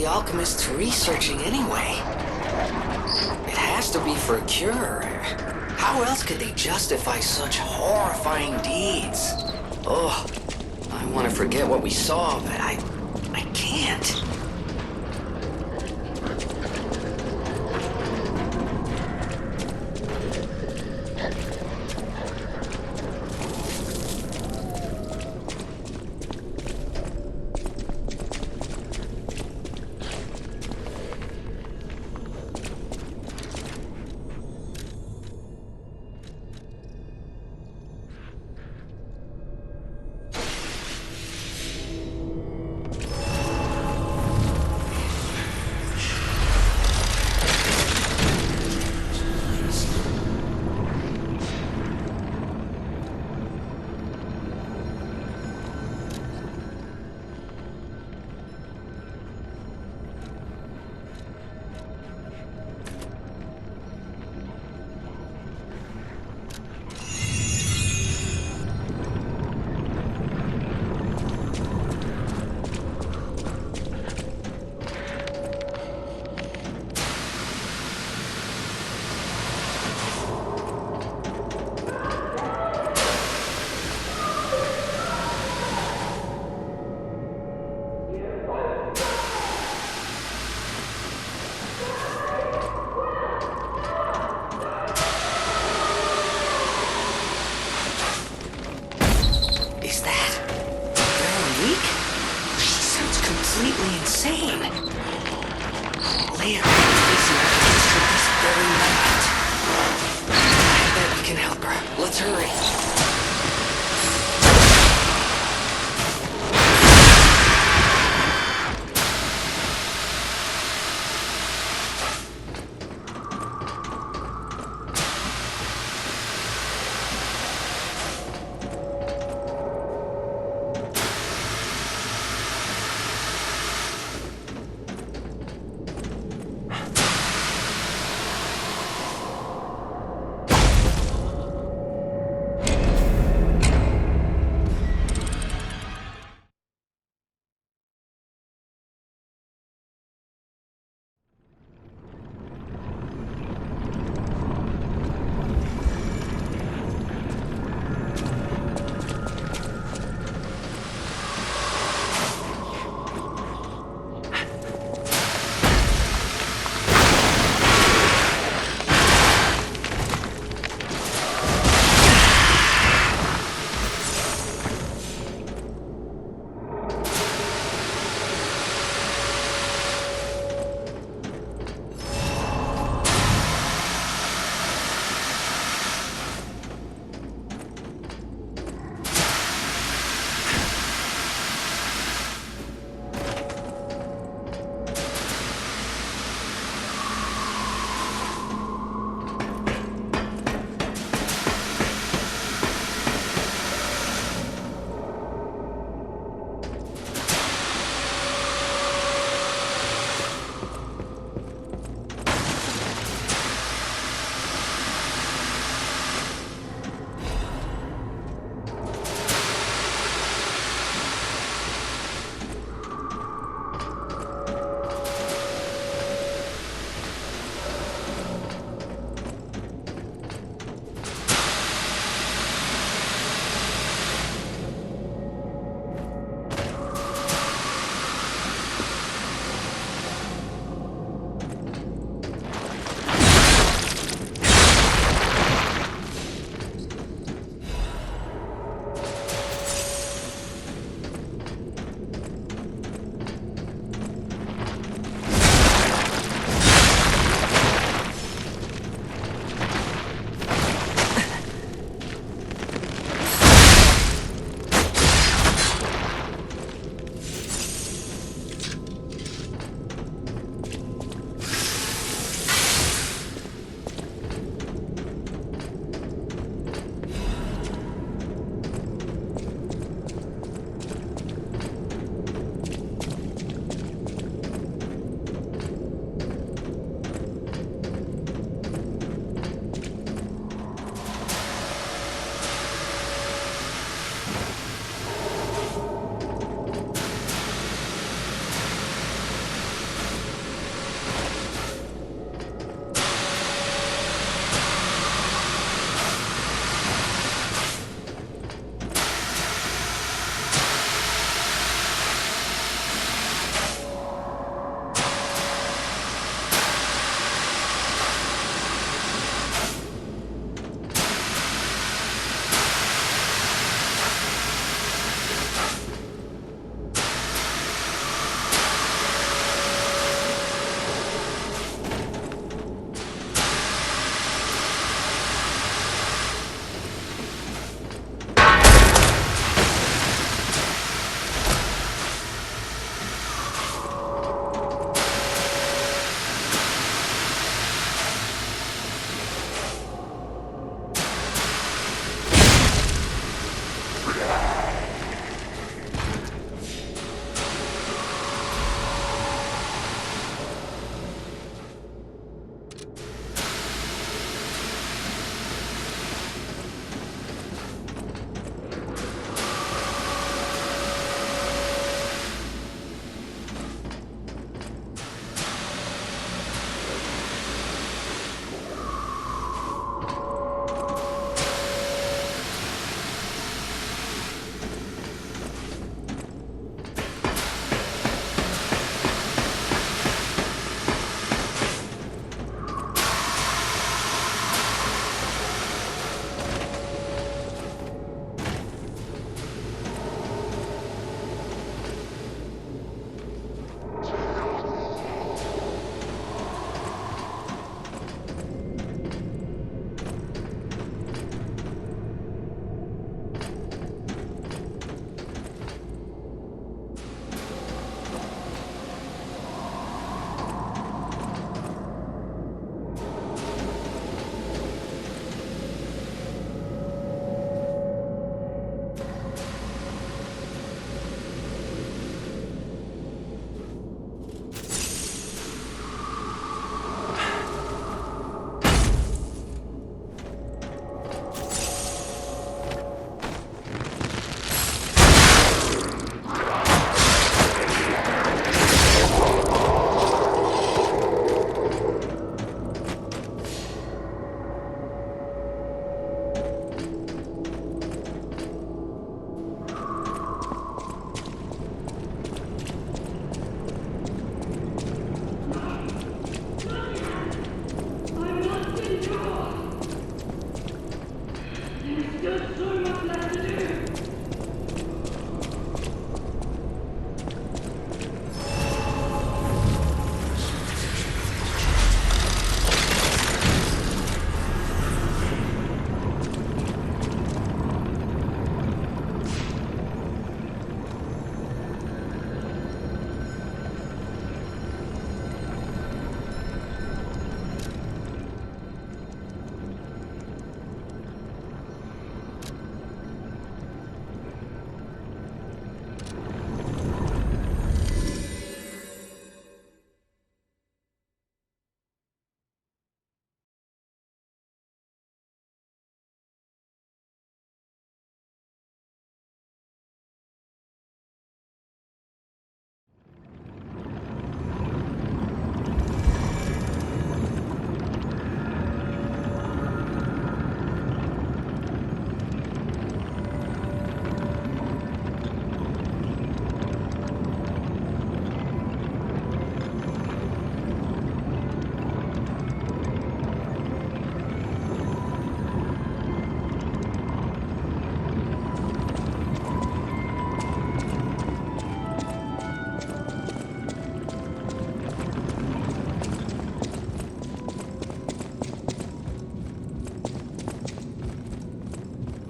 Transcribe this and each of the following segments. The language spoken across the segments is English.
the alchemists researching anyway? It has to be for a cure. How else could they justify such horrifying deeds? Oh, I want to forget what we saw, but I can't.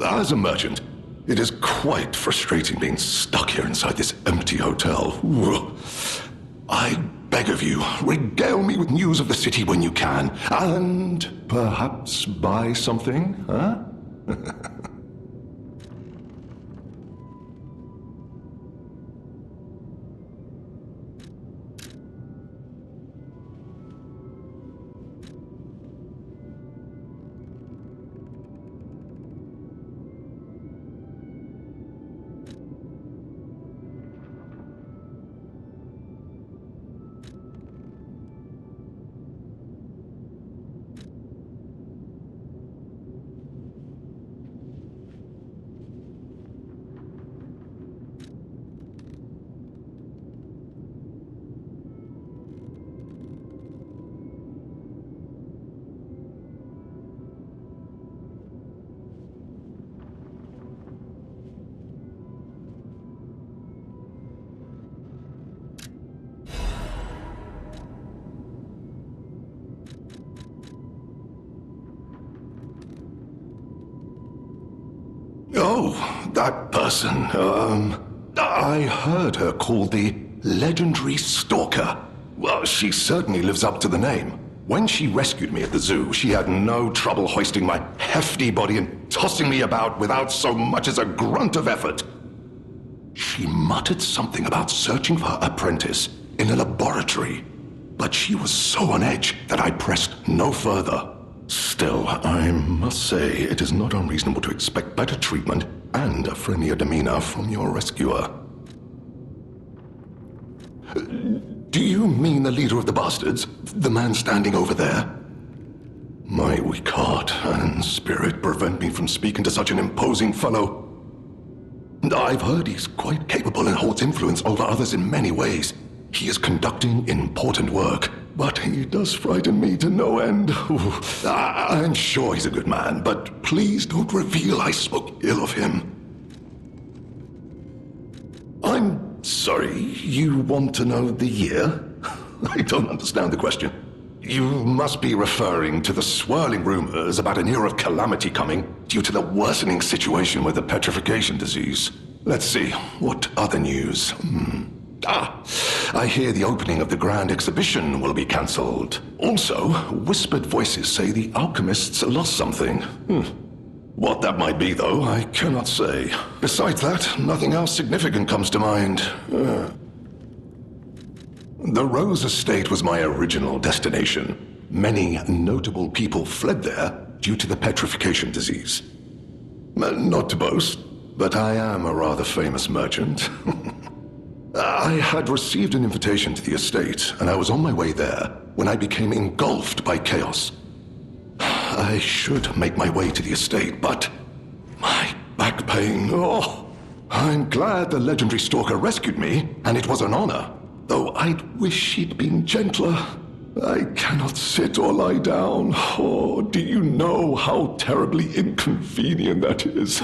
As a merchant, it is quite frustrating being stuck here inside this empty hotel. I beg of you, regale me with news of the city when you can, and perhaps buy something, huh? Oh, that person, I heard her called the legendary Stalker. Well, she certainly lives up to the name. When she rescued me at the zoo, she had no trouble hoisting my hefty body and tossing me about without so much as a grunt of effort. She muttered something about searching for her apprentice in a laboratory, but she was so on edge that I pressed no further. Still, I must say it is not unreasonable to expect better treatment and a friendlier demeanor from your rescuer. Do you mean the leader of the bastards? The man standing over there? My weak heart and spirit prevent me from speaking to such an imposing fellow. I've heard he's quite capable and holds influence over others in many ways. He is conducting important work, but he does frighten me to no end. I'm sure he's a good man, but please don't reveal I spoke ill of him. I'm sorry, you want to know the year? I don't understand the question. You must be referring to the swirling rumors about an era of calamity coming due to the worsening situation with the petrification disease. Let's see, what other news? I hear the opening of the Grand Exhibition will be cancelled. Also, whispered voices say the alchemists lost something. What that might be, though, I cannot say. Besides that, nothing else significant comes to mind. The Rose Estate was my original destination. Many notable people fled there due to the petrification disease. Not to boast, but I am a rather famous merchant. I had received an invitation to the estate, and I was on my way there when I became engulfed by chaos. I should make my way to the estate, but my back pain, I'm glad the legendary stalker rescued me, and it was an honor, though I'd wish she'd been gentler. I cannot sit or lie down. Oh, do you know how terribly inconvenient that is?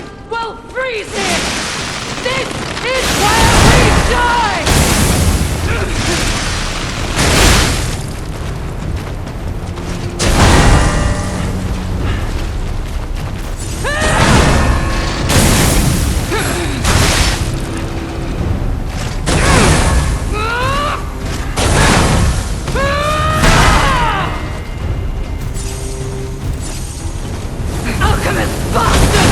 alive will freeze here! This is where we die! Alchemist bastard!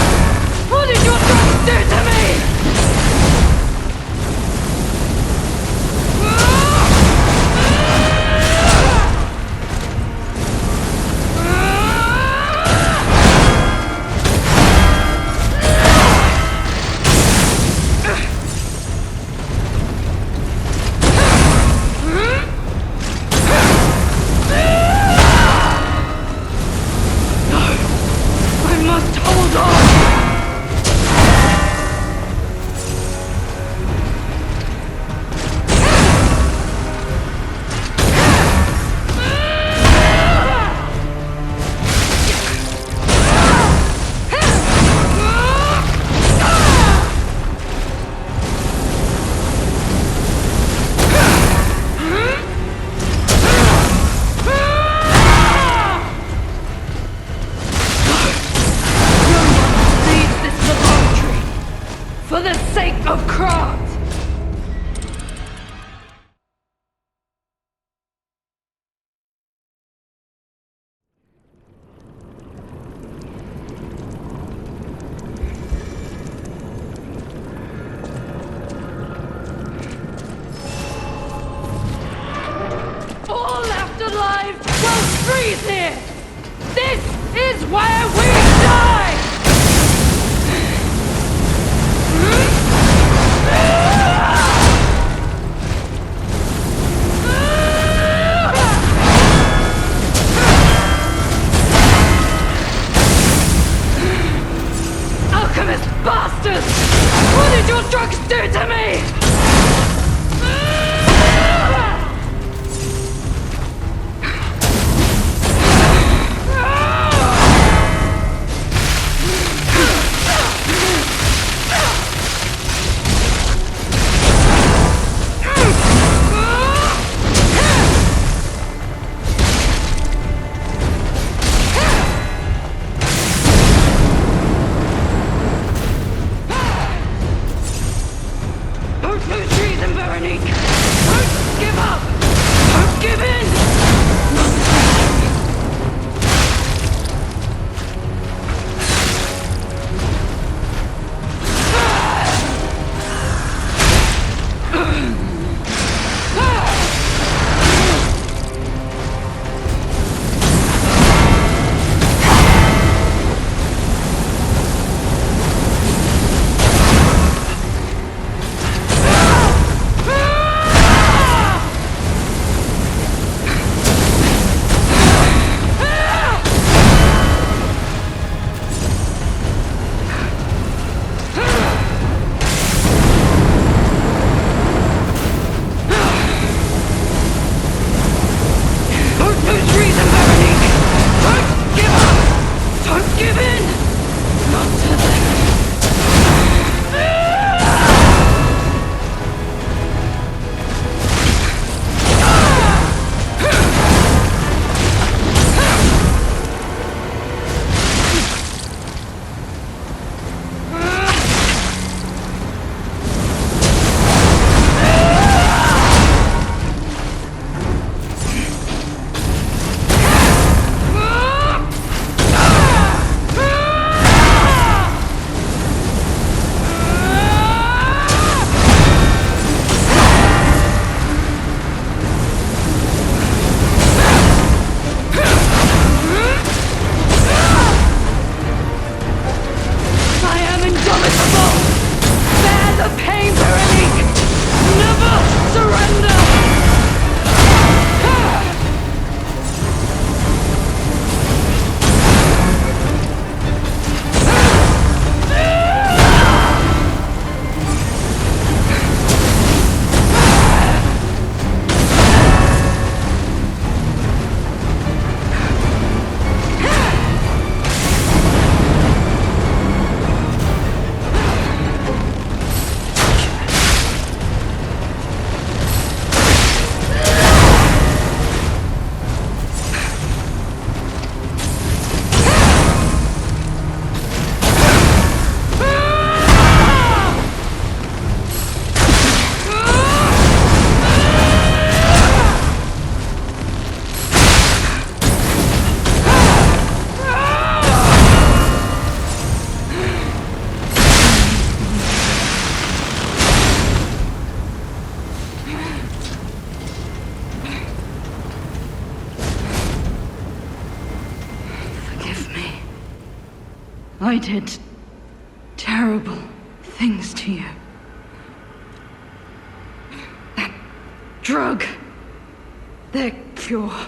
What did your drugs do to me? I must hold on! Leave this laboratory for the sake of craft! All left alive will freeze here! This is where we die! Alchemist bastard! What did your drugs do to me? I did terrible things to you. That drug, their cure,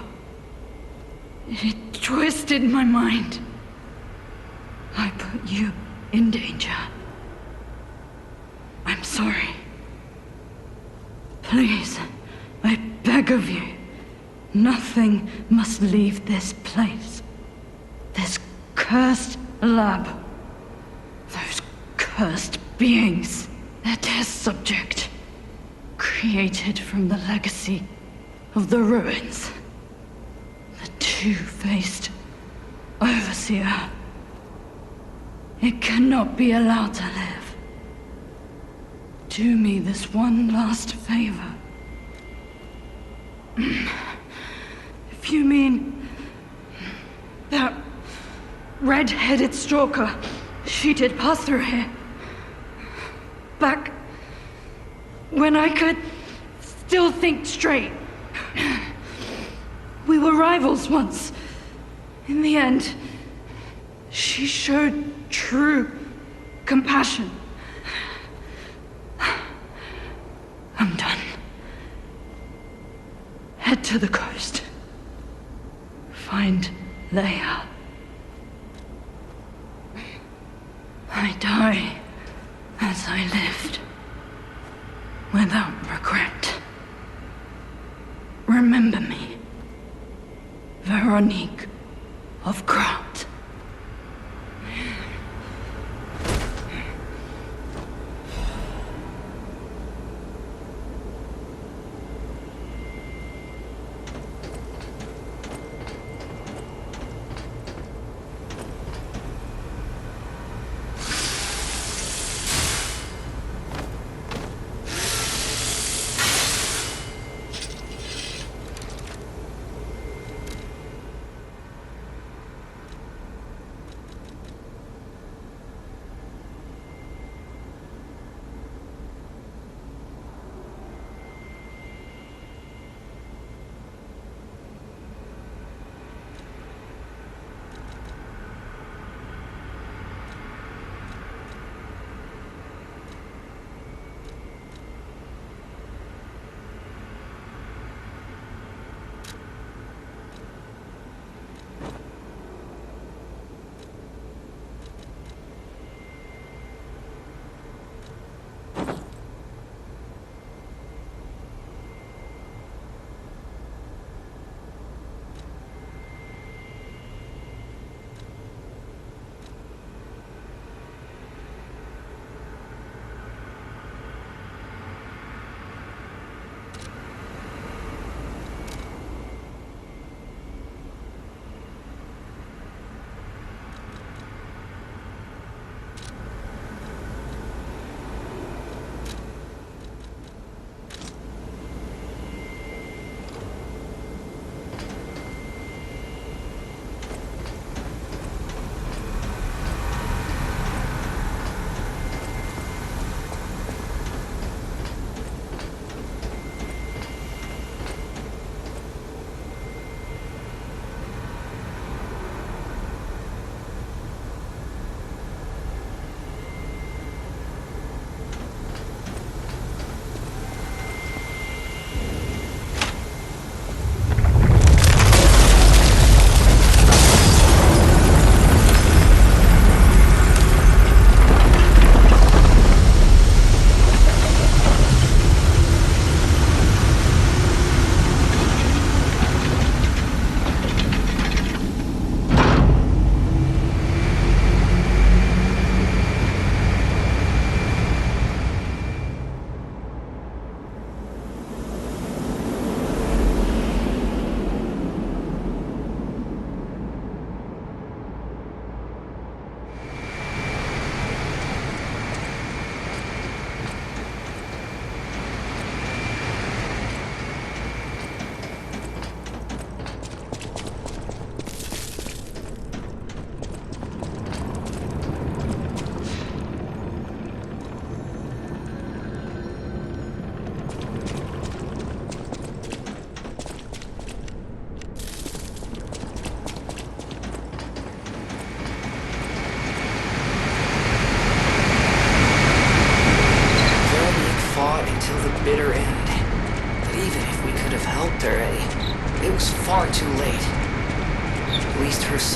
it twisted my mind. I put you in danger. I'm sorry. Please, I beg of you, nothing must leave this place. This cursed lab. Those cursed beings. Their test subject. Created from the legacy of the ruins. The two-faced overseer. It cannot be allowed to live. Do me this one last favor. If you mean that red-headed stalker, she did pass through here. Back when I could still think straight. We were rivals once. In the end, she showed true compassion. I'm done. Head to the coast. Find Leia. I die as I lived, without regret. Remember me, Veronique of Kraut.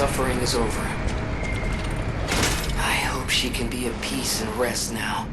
suffering is over. I hope she can be at peace and rest now.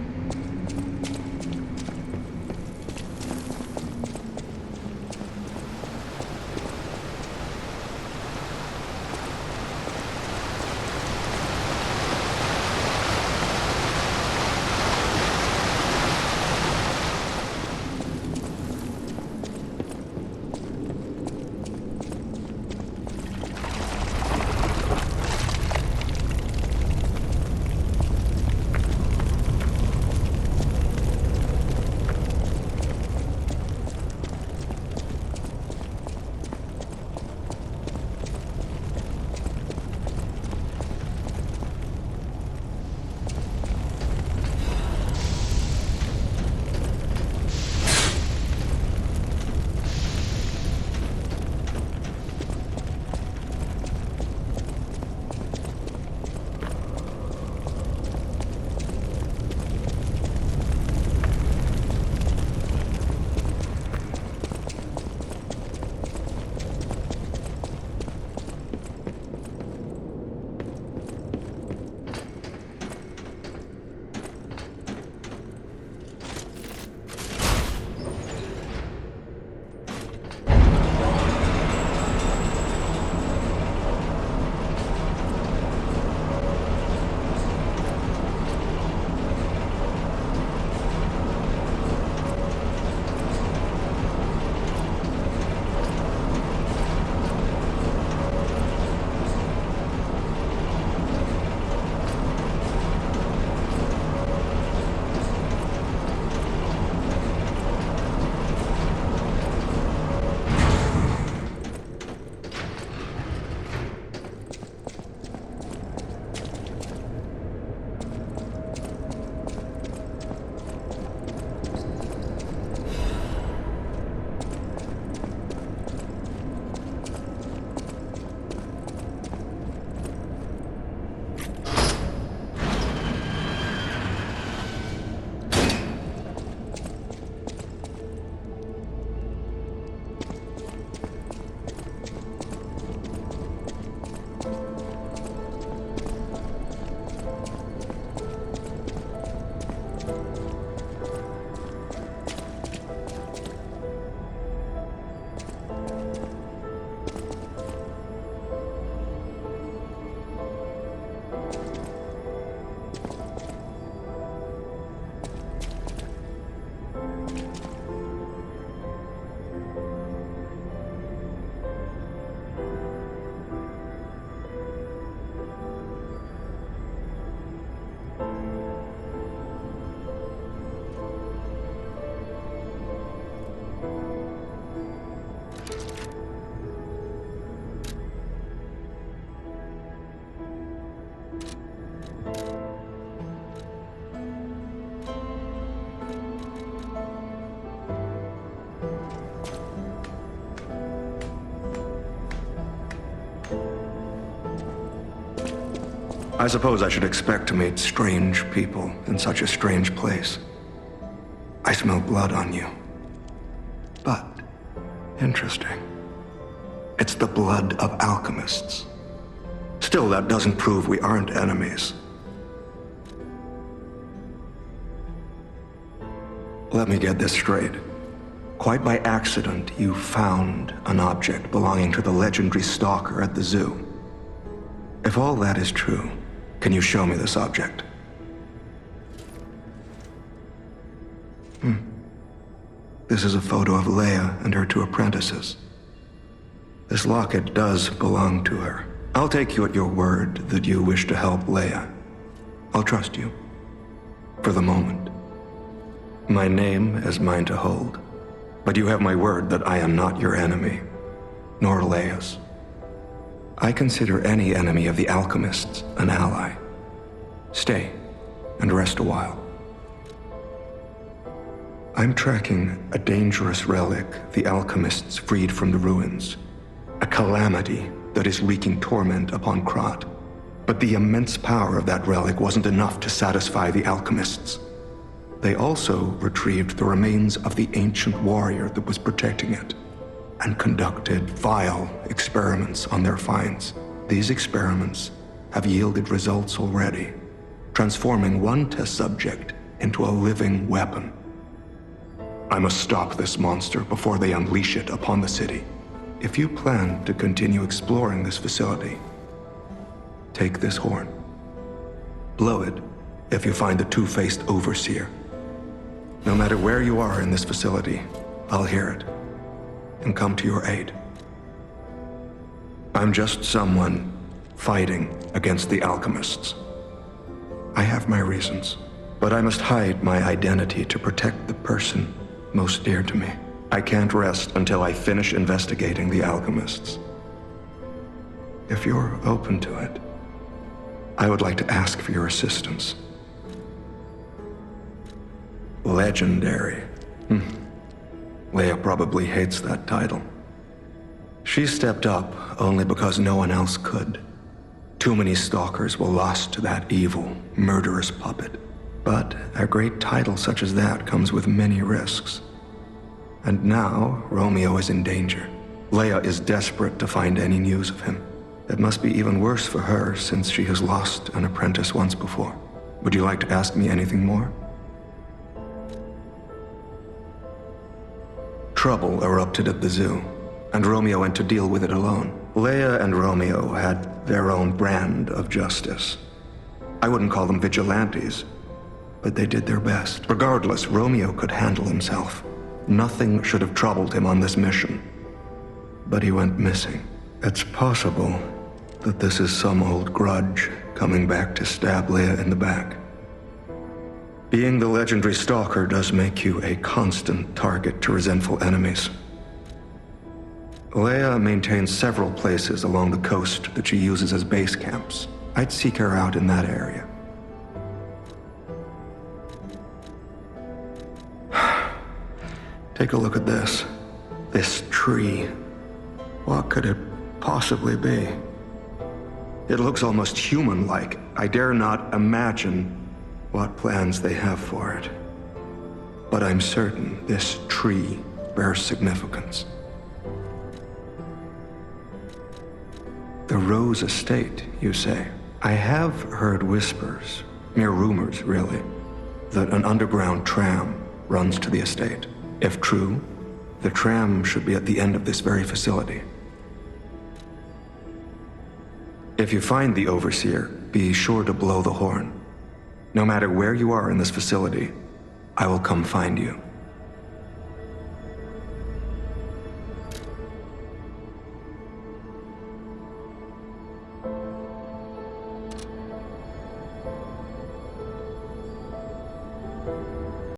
I suppose I should expect to meet strange people in such a strange place. I smell blood on you. But, interesting. It's the blood of alchemists. Still, that doesn't prove we aren't enemies. Let me get this straight. Quite by accident, you found an object belonging to the legendary stalker at the zoo. If all that is true, can you show me this object? This is a photo of Leia and her two apprentices. This locket does belong to her. I'll take you at your word that you wish to help Leia. I'll trust you. For the moment. My name is mine to hold. But you have my word that I am not your enemy, nor Leia's. I consider any enemy of the alchemists an ally. Stay and rest a while. I'm tracking a dangerous relic the alchemists freed from the ruins. A calamity that is wreaking torment upon Krat. But the immense power of that relic wasn't enough to satisfy the alchemists. They also retrieved the remains of the ancient warrior that was protecting it, and conducted vile experiments on their finds. These experiments have yielded results already, transforming one test subject into a living weapon. I must stop this monster before they unleash it upon the city. If you plan to continue exploring this facility, take this horn. Blow it if you find the two-faced Overseer. No matter where you are in this facility, I'll hear it and come to your aid. I'm just someone fighting against the alchemists. I have my reasons, but I must hide my identity to protect the person most dear to me. I can't rest until I finish investigating the alchemists. If you're open to it, I would like to ask for your assistance. Legendary. Leia probably hates that title. She stepped up only because no one else could. Too many stalkers were lost to that evil, murderous puppet. But a great title such as that comes with many risks. And now, Romeo is in danger. Leia is desperate to find any news of him. It must be even worse for her since she has lost an apprentice once before. Would you like to ask me anything more? Trouble erupted at the zoo, and Romeo went to deal with it alone. Leia and Romeo had their own brand of justice. I wouldn't call them vigilantes, but they did their best. Regardless, Romeo could handle himself. Nothing should have troubled him on this mission. But he went missing. It's possible that this is some old grudge coming back to stab Leia in the back. Being the legendary stalker does make you a constant target to resentful enemies. Leia maintains several places along the coast that she uses as base camps. I'd seek her out in that area. Take a look at this. This tree. What could it possibly be? It looks almost human-like. I dare not imagine what plans they have for it. But I'm certain this tree bears significance. The Rose Estate, you say? I have heard whispers, mere rumors really, that an underground tram runs to the estate. If true, the tram should be at the end of this very facility. If you find the Overseer, be sure to blow the horn. No matter where you are in this facility, I will come find you.